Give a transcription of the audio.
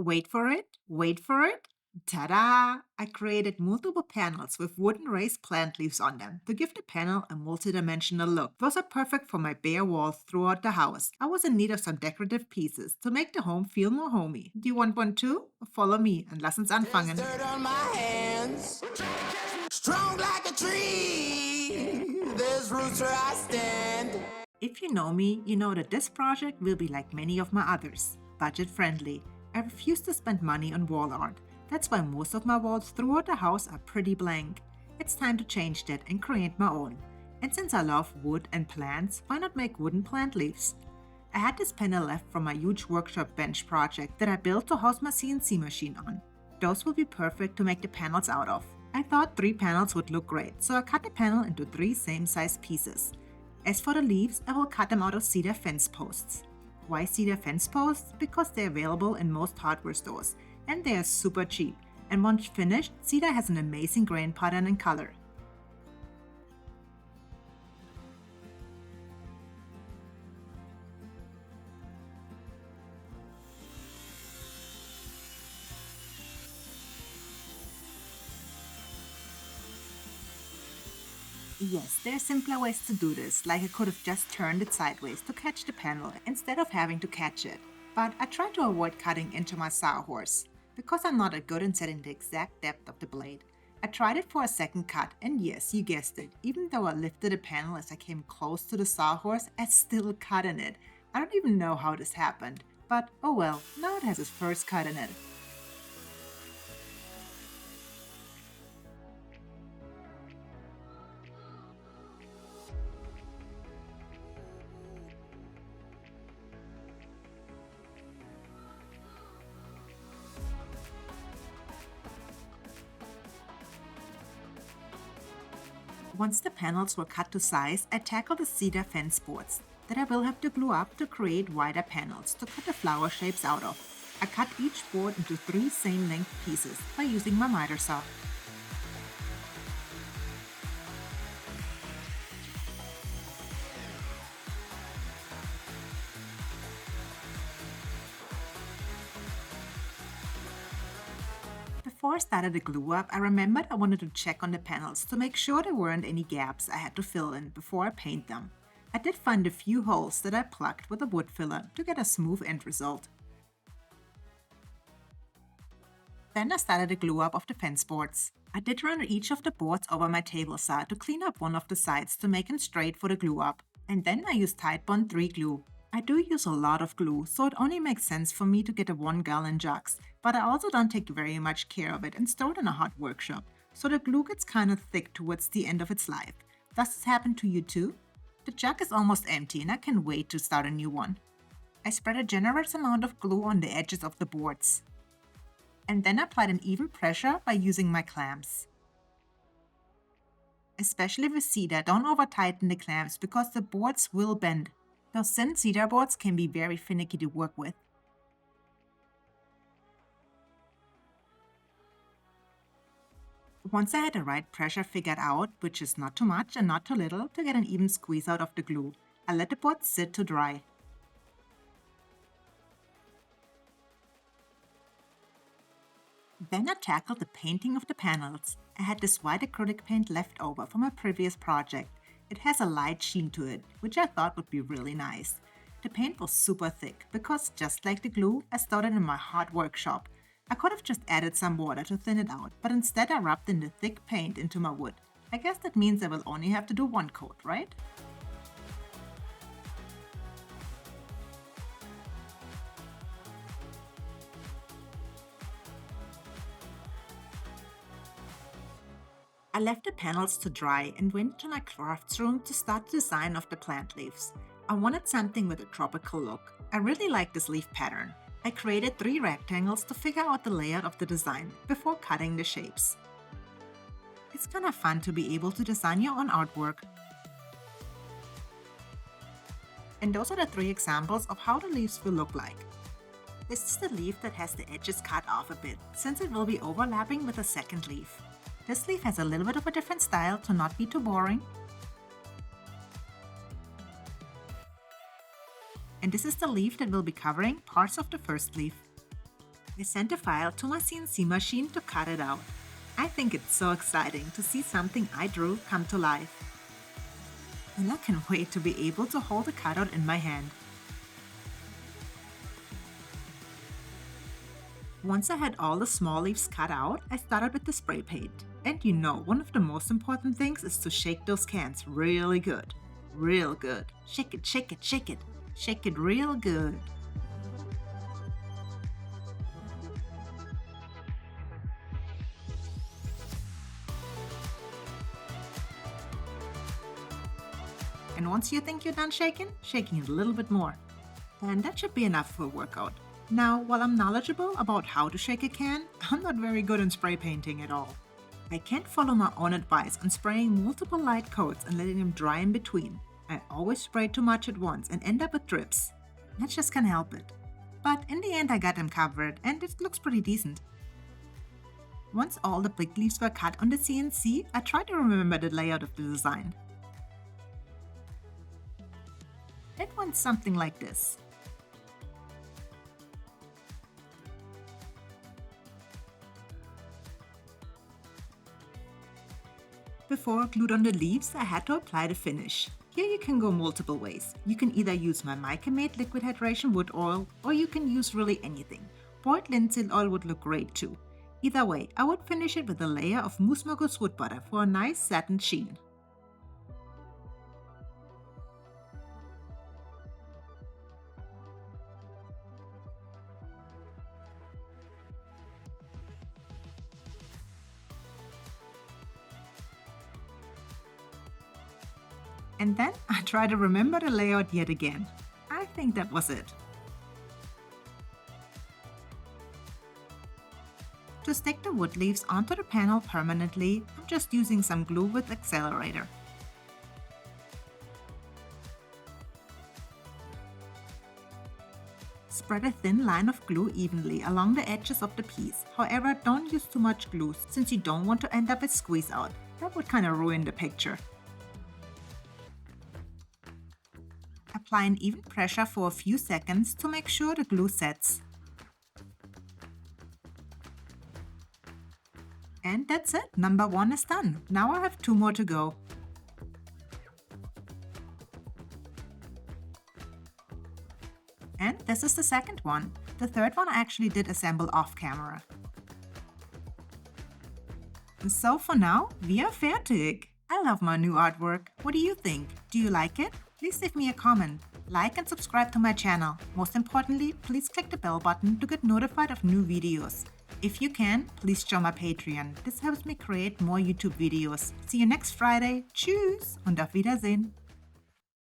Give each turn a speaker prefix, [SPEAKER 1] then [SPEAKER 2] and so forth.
[SPEAKER 1] Wait for it. Ta-da! I created multiple panels with wooden raised plant leaves on them to give the panel a multi-dimensional look. Those are perfect for my bare walls throughout the house. I was in need of some decorative pieces to make the home feel more homey. Do you want one too? Follow me and lass uns anfangen.
[SPEAKER 2] There's dirt on my hands, strong like a tree. There's roots where I stand.
[SPEAKER 1] If you know me, you know that this project will be like many of my others, budget friendly. I refuse to spend money on wall art. That's why most of my walls throughout the house are pretty blank. It's time to change that and create my own. And since I love wood and plants, why not make wooden plant leaves? I had this panel left from my huge workshop bench project that I built to house my CNC machine on. Those will be perfect to make the panels out of. I thought 3 panels would look great, so I cut the panel into 3 same-size pieces. As for the leaves, I will cut them out of cedar fence posts. Why cedar fence posts? Because they're available in most hardware stores, and they are super cheap. And once finished, cedar has an amazing grain pattern and color. Yes, there are simpler ways to do this, like I could have just turned it sideways to catch the panel instead of having to catch it. But I try to avoid cutting into my sawhorse, because I'm not that good in setting the exact depth of the blade. I tried it for a second cut, and yes, you guessed it, even though I lifted the panel as I came close to the sawhorse, I still cut in it. I don't even know how this happened, but oh well, now it has its first cut in it. Once the panels were cut to size, I tackled the cedar fence boards that I will have to glue up to create wider panels to cut the flower shapes out of. I cut each board into 3 same length pieces by using my miter saw. Before I started the glue up, I remembered I wanted to check on the panels to make sure there weren't any gaps I had to fill in before I paint them. I did find a few holes that I plugged with a wood filler to get a smooth end result. Then I started the glue up of the fence boards. I did run each of the boards over my table saw to clean up one of the sides to make it straight for the glue up. And then I used Tide Bond 3 glue. I do use a lot of glue, so it only makes sense for me to get a 1-gallon jugs, but I also don't take very much care of it and store it in a hot workshop, so the glue gets kind of thick towards the end of its life. Does this happen to you too? The jug is almost empty and I can't wait to start a new one. I spread a generous amount of glue on the edges of the boards. And then applied an even pressure by using my clamps. Especially with cedar, don't over tighten the clamps because the boards will bend. Those thin cedar boards can be very finicky to work with. Once I had the right pressure figured out, which is not too much and not too little, to get an even squeeze out of the glue, I let the board sit to dry. Then I tackled the painting of the panels. I had this white acrylic paint left over from a previous project. It has a light sheen to it, which I thought would be really nice. The paint was super thick because, just like the glue, I stored it in my hot workshop. I could have just added some water to thin it out, but instead I rubbed in the thick paint into my wood. I guess that means I will only have to do 1 coat, right? I left the panels to dry and went to my crafts room to start the design of the plant leaves. I wanted something with a tropical look. I really like this leaf pattern. I created 3 rectangles to figure out the layout of the design before cutting the shapes. It's kind of fun to be able to design your own artwork. And those are the 3 examples of how the leaves will look like. This is the leaf that has the edges cut off a bit, since it will be overlapping with the second leaf. This leaf has a little bit of a different style to not be too boring. And this is the leaf that will be covering parts of the first leaf. I sent a file to my CNC machine to cut it out. I think it's so exciting to see something I drew come to life. And I can't wait to be able to hold the cutout in my hand. Once I had all the small leaves cut out, I started with the spray paint. And you know, one of the most important things is to shake those cans really good. Real good. Shake it, shake it, shake it. Shake it real good. And once you think you're done shaking it a little bit more. And that should be enough for a workout. Now, while I'm knowledgeable about how to shake a can, I'm not very good in spray painting at all. I can't follow my own advice on spraying multiple light coats and letting them dry in between. I always spray too much at once and end up with drips. I just can't help it. But in the end I got them covered and it looks pretty decent. Once all the big leaves were cut on the CNC, I tried to remember the layout of the design. It went something like this. Before I glued on the leaves, I had to apply the finish. Here you can go multiple ways. You can either use my MeikeMade liquid hydration wood oil, or you can use really anything. Boiled linseed oil would look great too. Either way, I would finish it with a layer of Moose Mogus wood butter for a nice satin sheen. And then I try to remember the layout yet again. I think that was it. To stick the wood leaves onto the panel permanently, I'm just using some glue with accelerator. Spread a thin line of glue evenly along the edges of the piece. However, don't use too much glue since you don't want to end up with squeeze out. That would kind of ruin the picture. Apply an even pressure for a few seconds to make sure the glue sets. And that's it, number 1 is done. Now I have 2 more to go. And this is the second one. The third one I actually did assemble off camera. And so for now, we are fertig. I love my new artwork. What do you think? Do you like it? Please leave me a comment. Like and subscribe to my channel. Most importantly, please click the bell button to get notified of new videos. If you can, please join my Patreon. This helps me create more YouTube videos. See you next Friday. Tschüss und auf Wiedersehen.